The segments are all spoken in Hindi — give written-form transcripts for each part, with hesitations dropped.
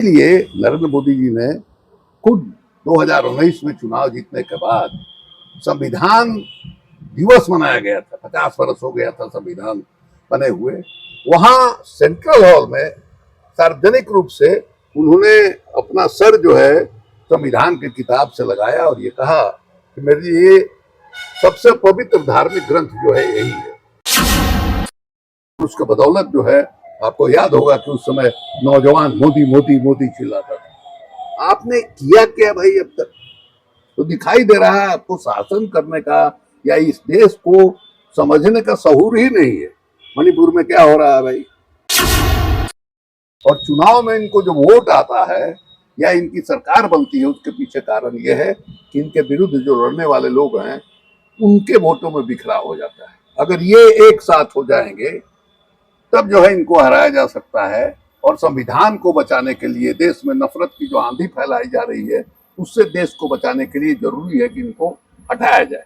लिए नरेंद्र मोदी जी ने खुद 2019 में चुनाव जीतने के बाद संविधान दिवस मनाया गया था। 50 वर्ष हो गया था संविधान बने हुए। वहां सेंट्रल हॉल में सार्वजनिक रूप से उन्होंने अपना सर जो है संविधान की किताब से लगाया और ये कहा कि मेरे लिए सबसे पवित्र धार्मिक ग्रंथ जो है यही है। उसके बदौलत जो है, आपको याद होगा कि उस समय नौजवान मोदी मोदी मोदी चिल्लाता था। आपने किया क्या भाई अब तक? तो दिखाई दे रहा है आपको शासन करने का या इस देश को समझने का शऊर ही नहीं है। मणिपुर में क्या हो रहा है भाई? और चुनाव में इनको जो वोट आता है या इनकी सरकार बनती है, उसके पीछे कारण यह है कि इनके विरुद्ध जो लड़ने वाले लोग हैं उनके वोटों में बिखराव हो जाता है। अगर ये एक साथ हो जाएंगे तब जो है इनको हराया जा सकता है। और संविधान को बचाने के लिए, देश में नफरत की जो आंधी फैलाई जा रही है उससे देश को बचाने के लिए जरूरी है कि इनको हटाया जाए।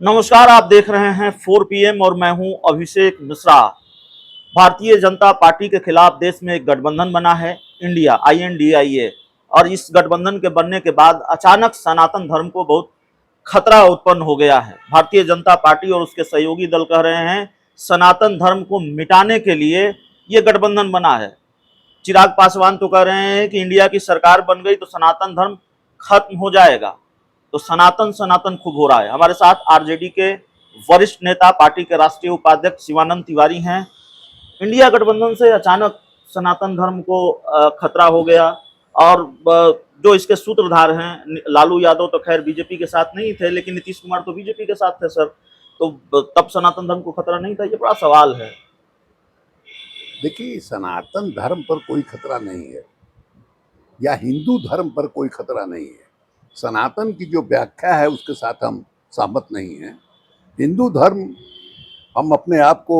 नमस्कार, आप देख रहे हैं 4 PM और मैं हूं अभिषेक मिश्रा। भारतीय जनता पार्टी के खिलाफ देश में एक गठबंधन बना है, इंडिया INDIA, और इस गठबंधन के बनने के बाद अचानक सनातन धर्म को बहुत खतरा उत्पन्न हो गया है। भारतीय जनता पार्टी और उसके सहयोगी दल कह रहे हैं सनातन धर्म को मिटाने के लिए ये गठबंधन बना है। चिराग पासवान तो कह रहे हैं कि इंडिया की सरकार बन गई तो सनातन धर्म खत्म हो जाएगा। तो सनातन सनातन खूब हो रहा है। हमारे साथ आरजेडी के वरिष्ठ नेता, पार्टी के राष्ट्रीय उपाध्यक्ष शिवानंद तिवारी हैं। इंडिया गठबंधन से अचानक सनातन धर्म को खतरा हो गया, और जो इसके सूत्रधार हैं, लालू यादव तो खैर बीजेपी के साथ नहीं थे, लेकिन नीतीश कुमार तो बीजेपी के साथ थे सर, तो तब सनातन धर्म को खतरा नहीं था? ये बड़ा सवाल है। देखिए, सनातन धर्म पर कोई खतरा नहीं है या हिंदू धर्म पर कोई खतरा नहीं है। सनातन की जो व्याख्या है उसके साथ हम सहमत नहीं हैं। हिंदू धर्म, हम अपने आप को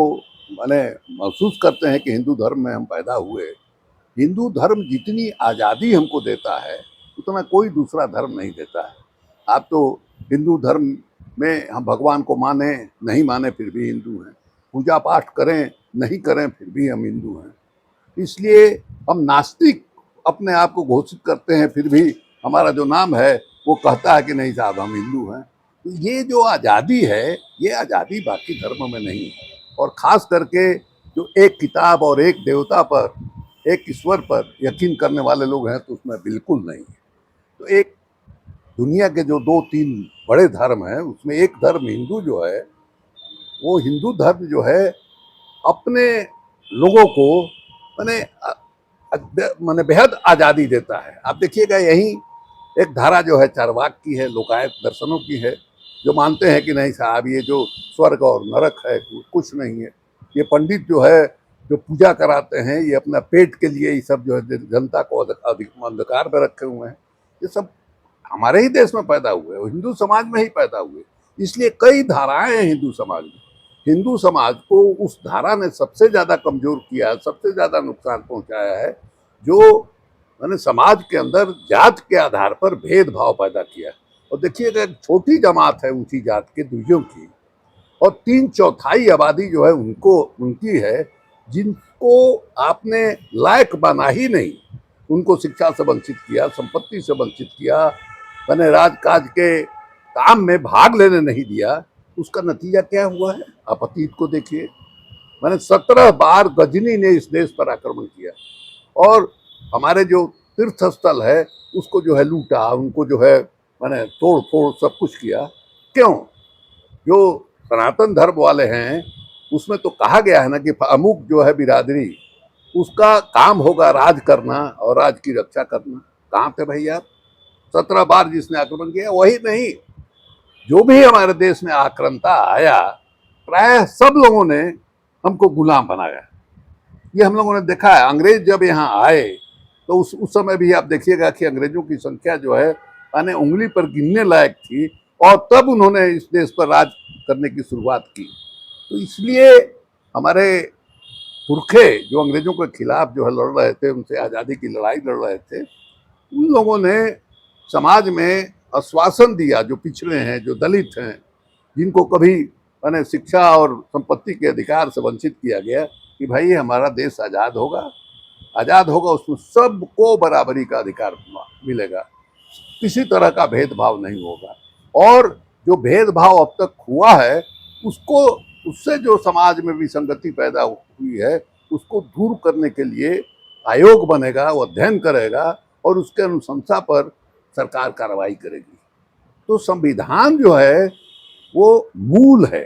माने महसूस करते हैं कि हिंदू धर्म में हम पैदा हुए। हिंदू धर्म जितनी आज़ादी हमको देता है उतना कोई दूसरा धर्म नहीं देता है। आप तो हिंदू धर्म में हम भगवान को माने नहीं माने फिर भी हिंदू हैं, पूजा पाठ करें नहीं करें फिर भी हम हिंदू हैं। इसलिए हम नास्तिक अपने आप को घोषित करते हैं, फिर भी हमारा जो नाम है वो कहता है कि नहीं साहब हम हिंदू हैं। तो ये जो आज़ादी है, ये आज़ादी बाकी धर्म में नहीं है। और ख़ास करके जो एक किताब और एक देवता पर, एक ईश्वर पर यकीन करने वाले लोग हैं तो उसमें बिल्कुल नहीं है। तो एक दुनिया के जो 2-3 बड़े धर्म हैं उसमें एक धर्म हिंदू जो है, वो हिंदू धर्म जो है अपने लोगों को माने माने बेहद आज़ादी देता है। आप देखिएगा, यही एक धारा जो है चारवाक की है, लोकायत दर्शनों की है, जो मानते हैं कि नहीं साहब ये जो स्वर्ग और नरक है कुछ नहीं है। ये पंडित जो है जो पूजा कराते हैं, ये अपना पेट के लिए ये सब जो है जनता को अंधकार में रखे हुए हैं। ये सब हमारे ही देश में पैदा हुए, हिंदू समाज में ही पैदा हुए। इसलिए कई धाराएं हैं हिंदू समाज में। हिंदू समाज को उस धारा ने सबसे ज़्यादा कमज़ोर किया, सबसे ज़्यादा नुकसान पहुंचाया है, जो मैंने समाज के अंदर जात के आधार पर भेदभाव पैदा किया। और देखिएगा, एक छोटी जमात है ऊंची जात के द्विजों की, और 3/4 आबादी जो है उनकी है, जिनको आपने लायक बना ही नहीं। उनको शिक्षा से वंचित किया, संपत्ति से वंचित किया, मैंने राजकाज के काम में भाग लेने नहीं दिया। उसका नतीजा क्या हुआ है? आप अतीत को देखिए। मैंने 17 बार गजनी ने इस देश पर आक्रमण किया और हमारे जो तीर्थ स्थल है उसको जो है लूटा, उनको जो है मैंने तोड़ फोड़ सब कुछ किया। क्यों? जो सनातन धर्म वाले हैं उसमें तो कहा गया है ना कि अमुक जो है बिरादरी, उसका काम होगा राज करना और राज की रक्षा करना। कहाँ थे भाई आप? 17 बार जिसने आक्रमण किया वही नहीं, जो भी हमारे देश में आक्रांता आया, प्राय सब लोगों ने हमको गुलाम बनाया। ये हम लोगों ने देखा है। अंग्रेज जब यहाँ आए तो उस समय भी आप देखिएगा कि अंग्रेजों की संख्या जो है माने उंगली पर गिनने लायक थी, और तब उन्होंने इस देश पर राज करने की शुरुआत की। तो इसलिए हमारे पुरखे जो अंग्रेजों के खिलाफ जो है लड़ रहे थे, उनसे आज़ादी की लड़ाई लड़ रहे थे, उन लोगों ने समाज में आश्वासन दिया, जो पिछड़े हैं, जो दलित हैं, जिनको कभी मैंने शिक्षा और संपत्ति के अधिकार से वंचित किया गया कि भाई हमारा देश आज़ाद होगा, उसमें सबको बराबरी का अधिकार मिलेगा, किसी तरह का भेदभाव नहीं होगा। और जो भेदभाव अब तक हुआ है उसको, उससे जो समाज में विसंगति पैदा हुई है उसको दूर करने के लिए आयोग बनेगा, वो अध्ययन करेगा और उसके अनुशंसा पर सरकार कार्रवाई करेगी। तो संविधान जो है वो मूल है।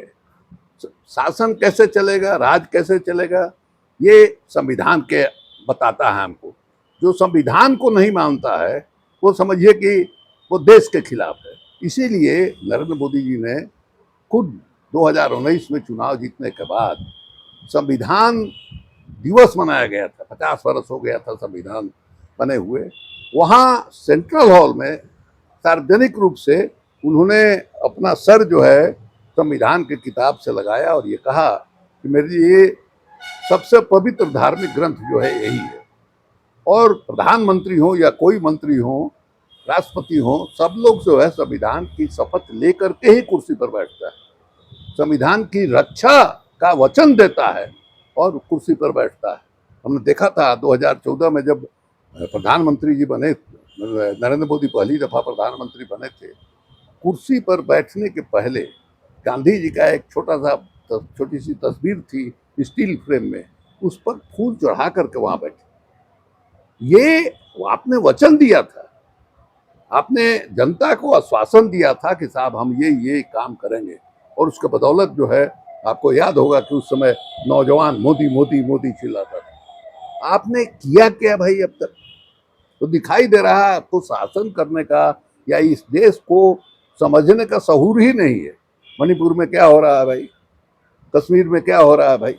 शासन कैसे चलेगा, राज कैसे चलेगा, ये संविधान के बताता है हमको। जो संविधान को नहीं मानता है वो समझिए कि वो देश के खिलाफ है। इसीलिए नरेंद्र मोदी जी ने खुद 2019 में चुनाव जीतने के बाद संविधान दिवस मनाया गया था, 50 वर्ष हो गया था संविधान बने हुए, वहाँ सेंट्रल हॉल में सार्वजनिक रूप से उन्होंने अपना सर जो है संविधान के किताब से लगाया और ये कहा कि मेरे लिए ये सबसे पवित्र धार्मिक ग्रंथ जो है यही है। और प्रधानमंत्री हो या कोई मंत्री हो, राष्ट्रपति हो, सब लोग जो है संविधान की शपथ लेकर के ही कुर्सी पर बैठता है, संविधान की रक्षा का वचन देता है और कुर्सी पर बैठता है। हमने देखा था 2014 में जब प्रधानमंत्री जी बने, नरेंद्र मोदी पहली दफा प्रधानमंत्री बने थे, कुर्सी पर बैठने के पहले गांधी जी का एक छोटी सी तस्वीर थी स्टील फ्रेम में, उस पर फूल चढ़ा करके वहां बैठे। ये आपने वचन दिया था, आपने जनता को आश्वासन दिया था कि साहब हम ये काम करेंगे। और उसके बदौलत जो है, आपको याद होगा कि उस समय नौजवान मोदी मोदी मोदी चिल्लाता था। आपने किया क्या भाई अब तक? तो दिखाई दे रहा है आपको शासन करने का या इस देश को समझने का शऊर ही नहीं है। मणिपुर में क्या हो रहा है भाई, कश्मीर में क्या हो रहा है भाई।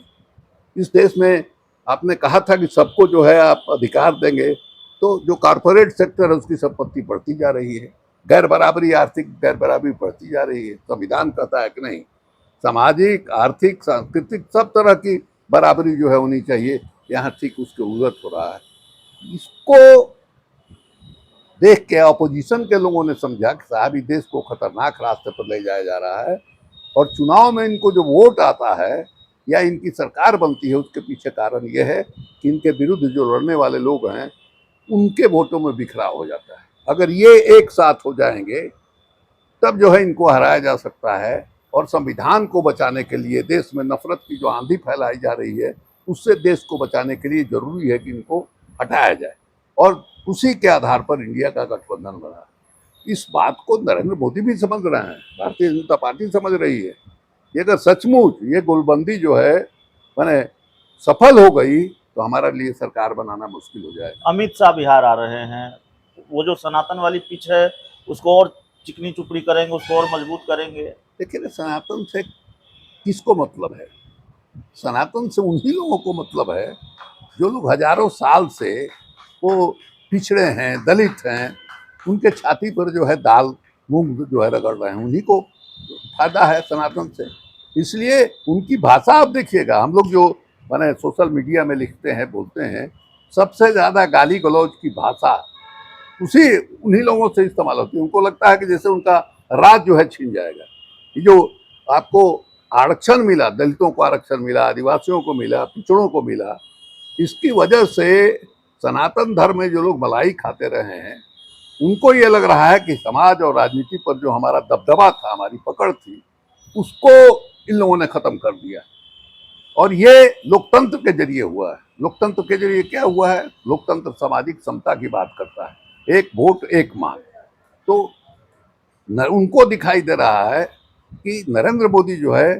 इस देश में आपने कहा था कि सबको जो है आप अधिकार देंगे, तो जो कॉरपोरेट सेक्टर है उसकी संपत्ति बढ़ती जा रही है, आर्थिक गैर बराबरी बढ़ती जा रही है। संविधान कहता है कि नहीं, सामाजिक, आर्थिक, सांस्कृतिक सब तरह की बराबरी जो है होनी चाहिए, यहाँ ठीक उसके उलट हो रहा है। इसको देख के अपोजिशन के लोगों ने समझा कि साहब इस देश को खतरनाक रास्ते पर ले जाया जा रहा है और चुनाव में इनको जो वोट आता है या इनकी सरकार बनती है उसके पीछे कारण यह है कि इनके विरुद्ध जो लड़ने वाले लोग हैं उनके वोटों में बिखराव हो जाता है। अगर ये एक साथ हो जाएंगे तब जो है इनको हराया जा सकता है। और संविधान को बचाने के लिए, देश में नफरत की जो आंधी फैलाई जा रही है उससे देश को बचाने के लिए जरूरी है कि इनको हटाया जाए और उसी के आधार पर इंडिया का गठबंधन बना। इस बात को नरेंद्र मोदी भी समझ रहे हैं, भारतीय जनता पार्टी समझ रही है। ये अगर सचमुच ये गोलबंदी जो है माने सफल हो गई तो हमारे लिए सरकार बनाना मुश्किल हो जाएगा। अमित शाह बिहार आ रहे हैं, वो जो सनातन वाली पिच है उसको और चिकनी चुपड़ी करेंगे, उसको और मजबूत करेंगे। देखिए, सनातन से किसको मतलब है? सनातन से उन्हीं लोगों को मतलब है जो लोग हजारों साल से वो पिछड़े हैं, दलित हैं, उनके छाती पर जो है दाल मूंग जो है रगड़ रहे हैं, उन्हीं को फायदा है सनातन से। इसलिए उनकी भाषा आप देखिएगा, हम लोग जो माने सोशल मीडिया में लिखते हैं, बोलते हैं, सबसे ज़्यादा गाली गलौज की भाषा उन्हीं लोगों से इस्तेमाल होती है। उनको लगता है कि जैसे उनका राज जो है छीन जाएगा। ये जो आपको आरक्षण मिला, दलितों को आरक्षण मिला, आदिवासियों को मिला, पिछड़ों को मिला, इसकी वजह से सनातन धर्म में जो लोग मलाई खाते रहे हैं उनको ये लग रहा है कि समाज और राजनीति पर जो हमारा दबदबा था, हमारी पकड़ थी, उसको इन लोगों ने खत्म कर दिया। और ये लोकतंत्र के जरिए हुआ है। लोकतंत्र के जरिए क्या हुआ है? लोकतंत्र सामाजिक समता की बात करता है, एक वोट एक मांग। तो उनको दिखाई दे रहा है कि नरेंद्र मोदी जो है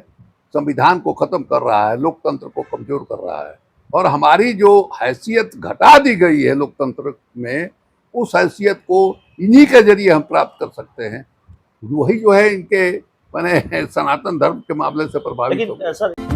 संविधान को खत्म कर रहा है, लोकतंत्र को कमजोर कर रहा है और हमारी जो हैसियत घटा दी गई है लोकतंत्र में, उस हैसियत को इन्हीं के जरिए हम प्राप्त कर सकते हैं। वही जो है इनके माने सनातन धर्म के मामले से प्रभावित हो गए। लेकिन सर